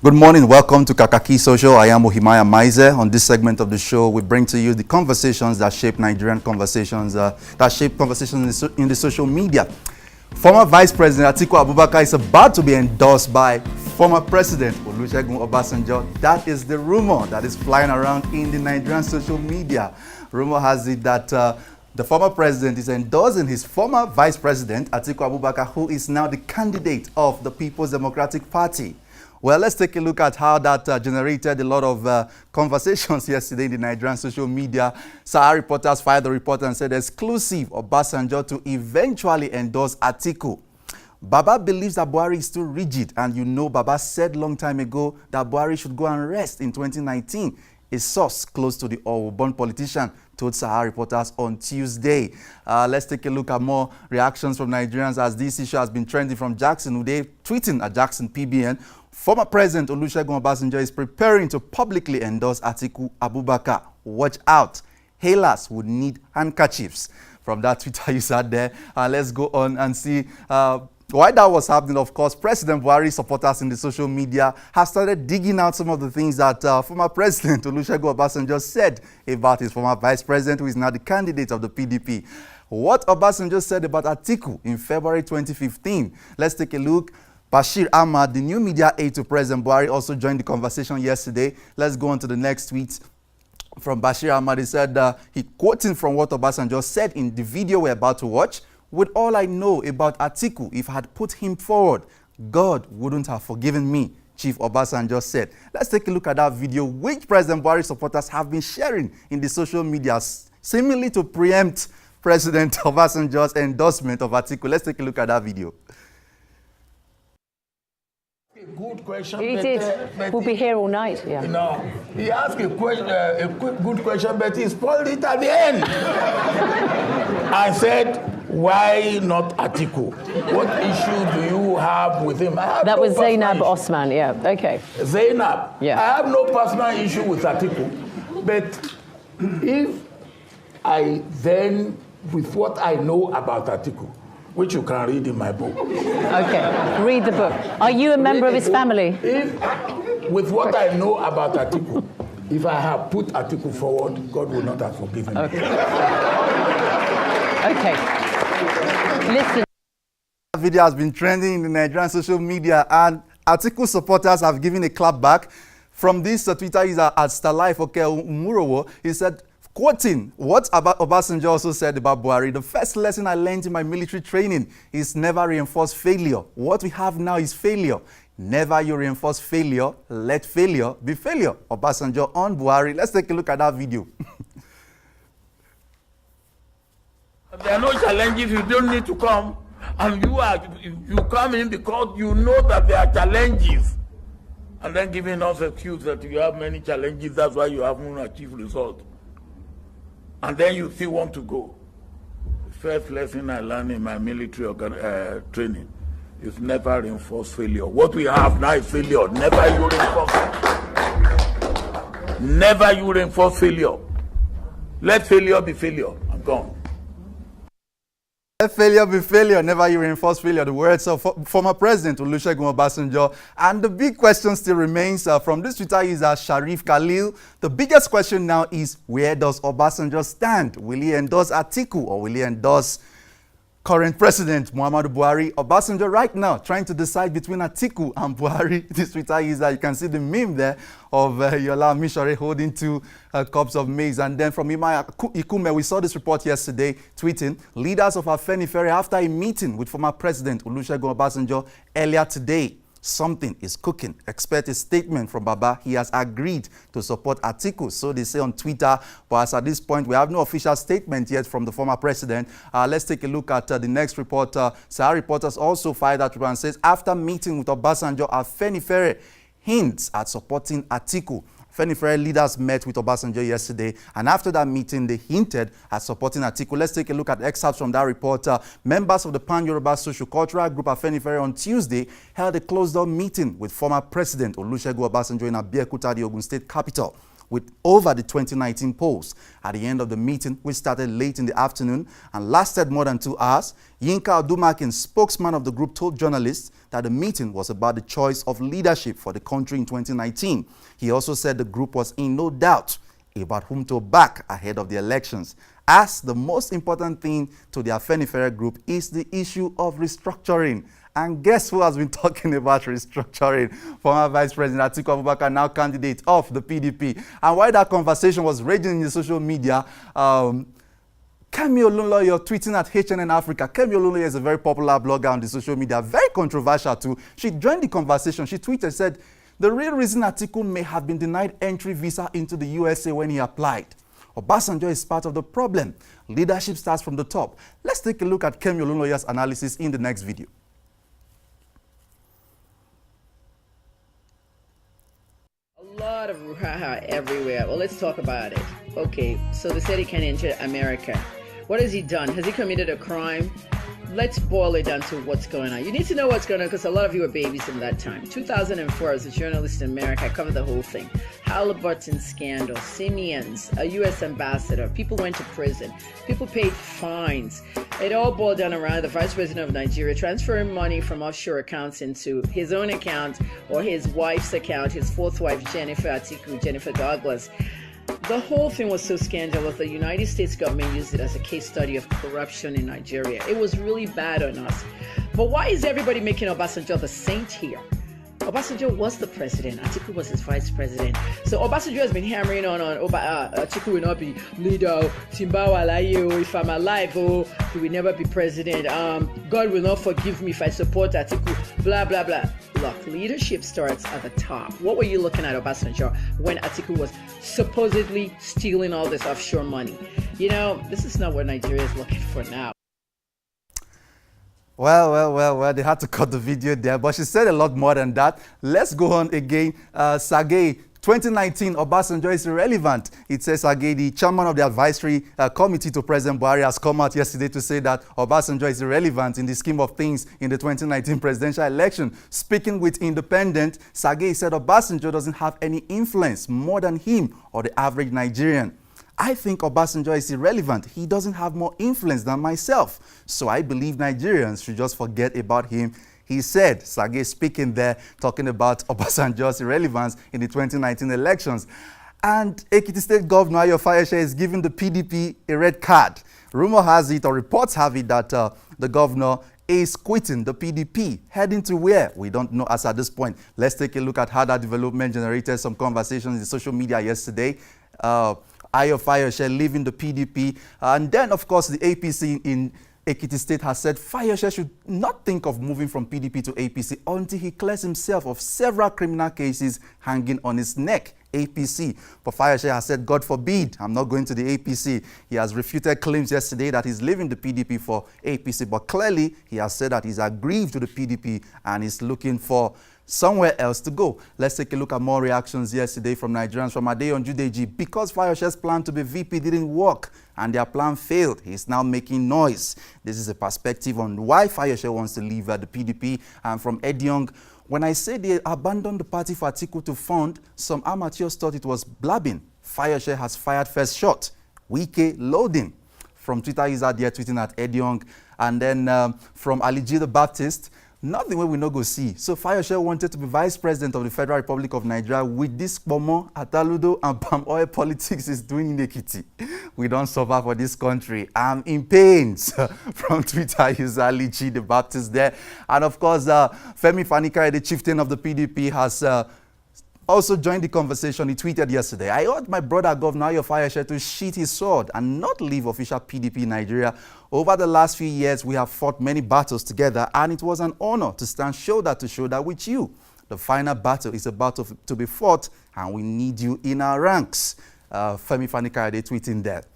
Good morning. Welcome to Kakaaki Social. I am Ohimaya Maize. On this segment of the show, we bring to you the conversations that shape Nigerian conversations, in the social media. Former Vice President Atiku Abubakar is about to be endorsed by former President Olusegun Obasanjo. That is the rumor that is flying around in the Nigerian social media. Rumor has it that the former president is endorsing his former Vice President Atiku Abubakar, who is now the candidate of the People's Democratic Party. Well, let's take a look at how that generated a lot of conversations yesterday in the Nigerian social media. Sahara reporters filed a report and said exclusive Obasanjo to eventually endorse Atiku. Baba believes that Buhari is too rigid, and you know Baba said long time ago that Buhari should go and rest in 2019. A source close to the Owo-born politician told Sahara reporters on Tuesday. Let's take a look at more reactions from Nigerians as this issue has been trending from Jackson Uday, tweeting at Jackson PBN. Former President Olusegun Obasanjo is preparing to publicly endorse Atiku Abubakar. Watch out. Hailers would need handkerchiefs. From that Twitter user there, let's go on and see why that was happening. Of course, President Buhari supporters in the social media have started digging out some of the things that former President Olusegun Obasanjo said about his former Vice President, who is now the candidate of the PDP. What Obasanjo said about Atiku in February 2015. Let's take a look. Bashir Ahmad, the new media aide to President Buhari, also joined the conversation yesterday. Let's go on to the next tweet from Bashir Ahmad. He said, he quoting from what Obasanjo said in the video we're about to watch. With all I know about Atiku, if I had put him forward, God wouldn't have forgiven me, Chief Obasanjo said. Let's take a look at that video, which President Buhari supporters have been sharing in the social media, seemingly to preempt President Obasanjo's endorsement of Atiku. Let's take a look at that video. Good question. He did. We'll be here all night. Yeah. No, he asked a question, good question, but he spoiled it at the end. I said, why not Atiku? What issue do you have with him? That was Zainab Osman. Yeah. Okay. Zainab. Yeah. I have no personal issue with Atiku, but if I then, with what I know about Atiku, which you can read in my book. Okay, read the book. Are you a member of his family? If, with what I know about Atiku, if I have put Atiku forward, God will not have forgiven me. Okay. Listen. The video has been trending in the Nigerian social media, and Atiku supporters have given a clap back. From this Twitter user at Starlife Umurowo, he said, quoting what Obasanjo also said about Buhari, the first lesson I learned in my military training is never reinforce failure. What we have now is failure. Never you reinforce failure, let failure be failure. Obasanjo on Buhari. Let's take a look at that video. There are no challenges, you don't need to come. And you come in because you know that there are challenges. And then giving us an excuse that you have many challenges, that's why you haven't achieved results. And then you still want to go. The first lesson I learned in my military training is never reinforce failure. What we have now is failure. Never you reinforce it. Never you reinforce failure. Let failure be failure. I'm gone. Let failure be failure, never you reinforce failure. The words of former President Olusegun Obasanjo. And the big question still remains from this Twitter user, Sharif Khalil. The biggest question now is, where does Obasanjo stand? Will he endorse Atiku or will he endorse current President Muhammadu Buhari? Obasanjo right now trying to decide between Atiku and Buhari. This Twitter user, you can see the meme there of Yola Mishore holding two cups of maize. And then from Imaya Ikume, we saw this report yesterday, tweeting, leaders of Afenifere after a meeting with former President Olusegun Obasanjo earlier today. Something is cooking. Expect a statement from Baba. He has agreed to support Atiku, so they say on Twitter. But as at this point, we have no official statement yet from the former president. Let's take a look at the next report. Sahara reporters also filed that report and says, after meeting with Obasanjo, Afenifere hints at supporting Atiku. Afenifere leaders met with Obasanjo yesterday, and after that meeting, they hinted at supporting Atiku. Let's take a look at excerpts from that report. Members of the Pan-Yoruba Social Cultural Group Afenifere on Tuesday held a closed-door meeting with former President Olusegun Obasanjo in Abeokuta, the Ogun State capital. over the 2019 polls. At the end of the meeting, which started late in the afternoon and lasted more than 2 hours, Yinka Odumakin, spokesman of the group, told journalists that the meeting was about the choice of leadership for the country in 2019. He also said the group was in no doubt about whom to back ahead of the elections, as the most important thing to the Afenifere group is the issue of restructuring. And guess who has been talking about restructuring? Former Vice President Atiku Abubakar, now candidate of the PDP. And while that conversation was raging in the social media, Kemi Olunloye, you're tweeting at HNN Africa. Kemi Olunloye is a very popular blogger on the social media, very controversial too. She joined the conversation. She tweeted, said, the real reason Atiku may have been denied entry visa into the USA when he applied. Obasanjo is part of the problem. Leadership starts from the top. Let's take a look at Kemi Olunloye's analysis in the next video. A lot of raha everywhere. Well, let's talk about it. Okay, so they said he can enter America. What has he done? Has he committed a crime? Let's boil it down to what's going on. You need to know what's going on because a lot of you were babies in that time. 2004, as a journalist in America, I covered the whole thing. Halliburton scandal, Simeon's, a U.S. ambassador. People went to prison. People paid fines. It all boiled down around the vice president of Nigeria transferring money from offshore accounts into his own account or his wife's account, his fourth wife, Jennifer Douglas. The whole thing was so scandalous. The United States government used it as a case study of corruption in Nigeria. It was really bad on us. But why is everybody making Obasanjo the saint here? Obasanjo was the president. Atiku was his vice president. So Obasanjo has been hammering on Atiku will not be leader. Timbawa Layo, if I'm alive, he will never be president. God will not forgive me if I support Atiku. Blah, blah, blah. Look, leadership starts at the top. What were you looking at, Obasanjo, when Atiku was supposedly stealing all this offshore money? You know, this is not what Nigeria is looking for now. Well, they had to cut the video there, but she said a lot more than that. Let's go on again. Sage, 2019, Obasanjo is irrelevant. It says Sage, the chairman of the advisory committee to President Buhari, has come out yesterday to say that Obasanjo is irrelevant in the scheme of things in the 2019 presidential election. Speaking with Independent, Sage said Obasanjo doesn't have any influence more than him or the average Nigerian. I think Obasanjo is irrelevant. He doesn't have more influence than myself. So I believe Nigerians should just forget about him. He said, Sage speaking there, talking about Obasanjo's irrelevance in the 2019 elections. And Ekiti State Governor Ayo Fayose is giving the PDP a red card. Rumor has it, or reports have it, that the governor is quitting the PDP. Heading to where? We don't know as at this point. Let's take a look at how that development generated some conversations in social media yesterday. Ayo Fayose leaving the PDP. And then, of course, the APC in Ekiti State has said Fayose should not think of moving from PDP to APC until he clears himself of several criminal cases hanging on his neck. APC. But Fayose has said, God forbid, I'm not going to the APC. He has refuted claims yesterday that he's leaving the PDP for APC. But clearly, he has said that he's aggrieved to the PDP and is looking for somewhere else to go. Let's take a look at more reactions yesterday from Nigerians. From Adeon Judeji, because Fayose's plan to be VP didn't work and their plan failed, he's now making noise. This is a perspective on why Fayose wants to leave the PDP. And from Ediong, when I say they abandoned the party for Atiku to fund, some amateurs thought it was blabbing. Fayose has fired first shot. Wike loading. From Twitter user there tweeting at Ediong. And then from Aliji the Baptist, nothing we no go see. So Fayose wanted to be vice president of the Federal Republic of Nigeria with this Pomo, Ataludo, and palm oil politics is doing in Ekiti. We don't suffer for this country. I'm in pains. From Twitter user Alichi the Baptist there. And of course, Femi Fani-Kayode, the chieftain of the PDP, has also joined the conversation. He tweeted yesterday, I urge my brother Governor Ayo Fayose to sheath his sword and not leave official PDP in Nigeria. Over the last few years, we have fought many battles together, and it was an honor to stand shoulder to shoulder with you. The final battle is about to be fought, and we need you in our ranks. Femi Fani-Kayode tweeting that.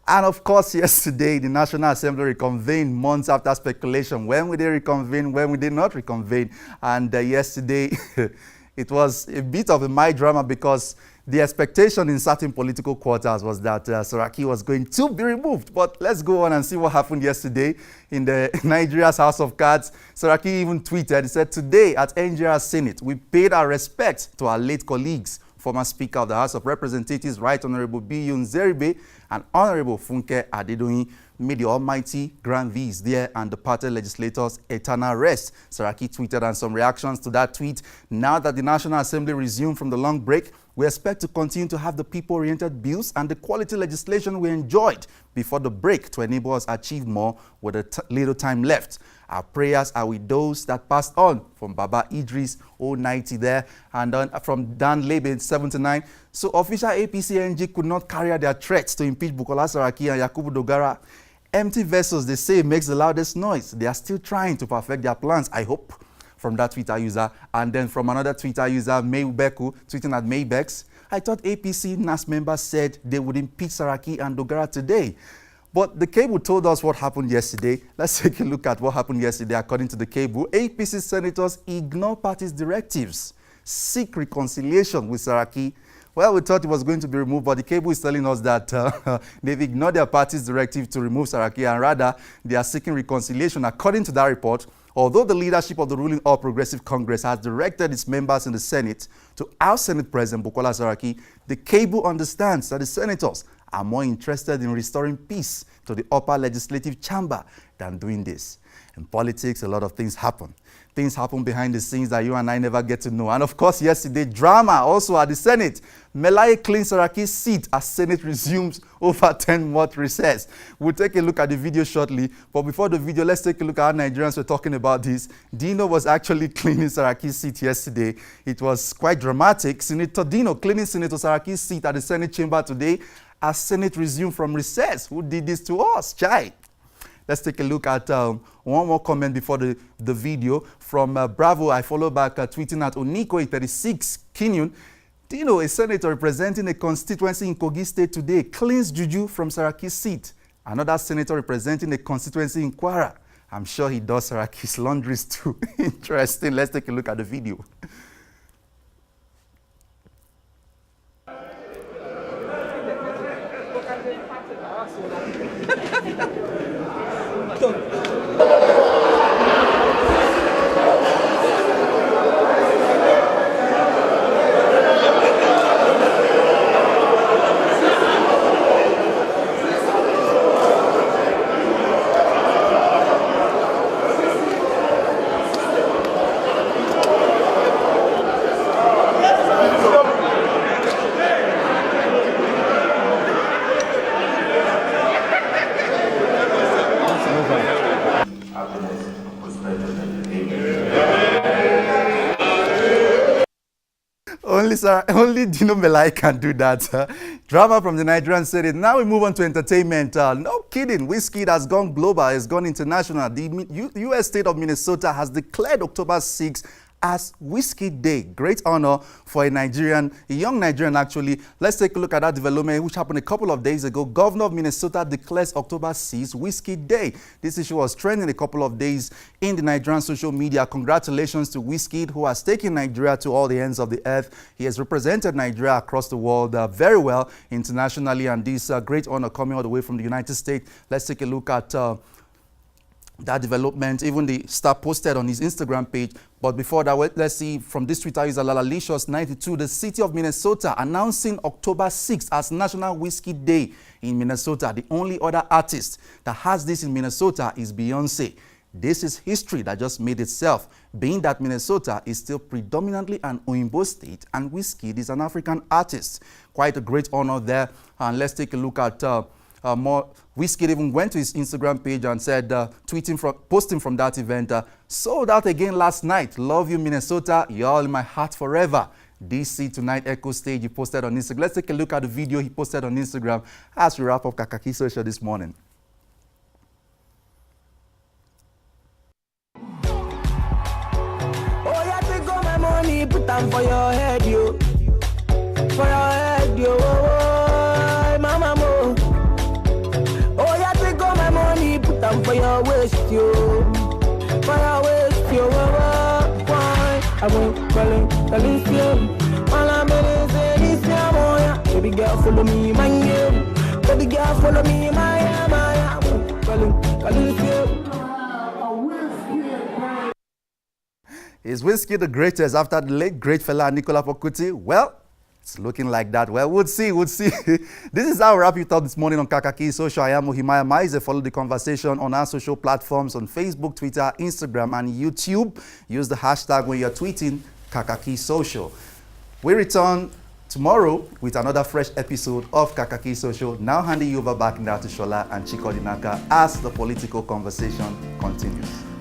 And of course, yesterday, the National Assembly reconvened months after speculation. When will they reconvene? When will they not reconvene? And yesterday, it was a bit of a my drama because the expectation in certain political quarters was that Saraki was going to be removed. But let's go on and see what happened yesterday in the Nigeria's House of Cards. Saraki even tweeted, he said, today at Nigeria's Senate, we paid our respects to our late colleagues, former Speaker of the House of Representatives, Right Honorable B.U. Nzeribe, and Honorable Funke Adedoyin, may the Almighty grant these there and departed legislators eternal rest. Saraki tweeted, and some reactions to that tweet. Now that the National Assembly resumed from the long break, we expect to continue to have the people-oriented bills and the quality legislation we enjoyed before the break to enable us achieve more with a little time left. Our prayers are with those that passed on, from Baba Idris, 090 there, and then from Dan Leben, 79. So official APC-NG could not carry out their threats to impeach Bukola Saraki and Yakubu Dogara. Empty vessels, they say, makes the loudest noise. They are still trying to perfect their plans, I hope, from that Twitter user. And then from another Twitter user, Maybeku, tweeting at Maybex, I thought APC NAS members said they would impeach Saraki and Dogara today. But the cable told us what happened yesterday. Let's take a look at what happened yesterday. According to the cable, APC senators ignore party's directives, seek reconciliation with Saraki. Well, we thought it was going to be removed, but the cable is telling us that they've ignored their party's directive to remove Saraki, and rather they are seeking reconciliation. According to that report, although the leadership of the ruling All Progressive Congress has directed its members in the Senate to oust Senate President Bukola Saraki, the cable understands that the senators are more interested in restoring peace to the upper legislative chamber than doing this. In politics, a lot of things happen. Things happen behind the scenes that you and I never get to know. And of course, yesterday, drama also at the Senate. Melaye cleans Saraki's seat as Senate resumes over 10-month recess. We'll take a look at the video shortly. But before the video, let's take a look at how Nigerians were talking about this. Dino was actually cleaning Saraki's seat yesterday. It was quite dramatic. Senator Dino cleaning Senator Saraki's seat at the Senate chamber today as Senate resumed from recess. Who did this to us? Chai. Let's take a look at one more comment before the video from Bravo. I follow back tweeting at Oniko36 Kinyun. Dino, a senator representing a constituency in Kogi State today, cleans Juju from Saraki's seat. Another senator representing a constituency in Kwara. I'm sure he does Saraki's laundries too. Interesting. Let's take a look at the video. Only Dino Melai can do that. Drama from the Nigerian Senate. Now we move on to entertainment. No kidding, Wizkid has gone global, has gone international. The U.S. state of Minnesota has declared October 6th as Wizkid Day. Great honor for a young Nigerian actually. Let's take a look at that development which happened a couple of days ago. Governor of Minnesota declares October 6th Wizkid Day. This issue was trending a couple of days in the Nigerian social media. Congratulations to Wizkid, who has taken Nigeria to all the ends of the earth. He has represented Nigeria across the world very well internationally, and this great honor coming all the way from the United States. Let's take a look at that development. Even the star posted on his Instagram page. But before that, let's see from this Twitter user Lalalicious92, the city of Minnesota announcing October 6th as National Wizkid Day in Minnesota. The only other artist that has this in Minnesota is Beyonce. This is history that just made itself, being that Minnesota is still predominantly an Oyinbo state and Wizkid is an African artist. Quite a great honor there. And let's take a look at more. Wizkid even went to his Instagram page and said, posting from that event, sold out again last night. Love you, Minnesota. You're all in my heart forever. DC Tonight Echo Stage he posted on Instagram. Let's take a look at the video he posted on Instagram as we wrap up Kakaaki Social this morning. Oh, yeah, take all my money, put them for your head, yo. For your head, yo. Oh, mama, mo. Oh, yeah, take all my money, put them for your waist, yo. For your waist, yo. Why? I won't tell you. All I'm in is this, baby girl, follow me, my yeah. Baby girl, follow me, my yeah. Is Wizkid the greatest after the late great fella Nicola Pokuti? Well, It's looking like that. Well, we'll see. This is how we wrap it up this morning on Kakaaki Social. I am Ohimaya Maize. Follow the conversation on our social platforms on Facebook, Twitter, Instagram, and YouTube. Use the hashtag when you're tweeting Kakaaki Social. We return tomorrow with another fresh episode of Kakaaki Social. Now handing you over back now to Shola and Chiko Dinaka as the political conversation continues.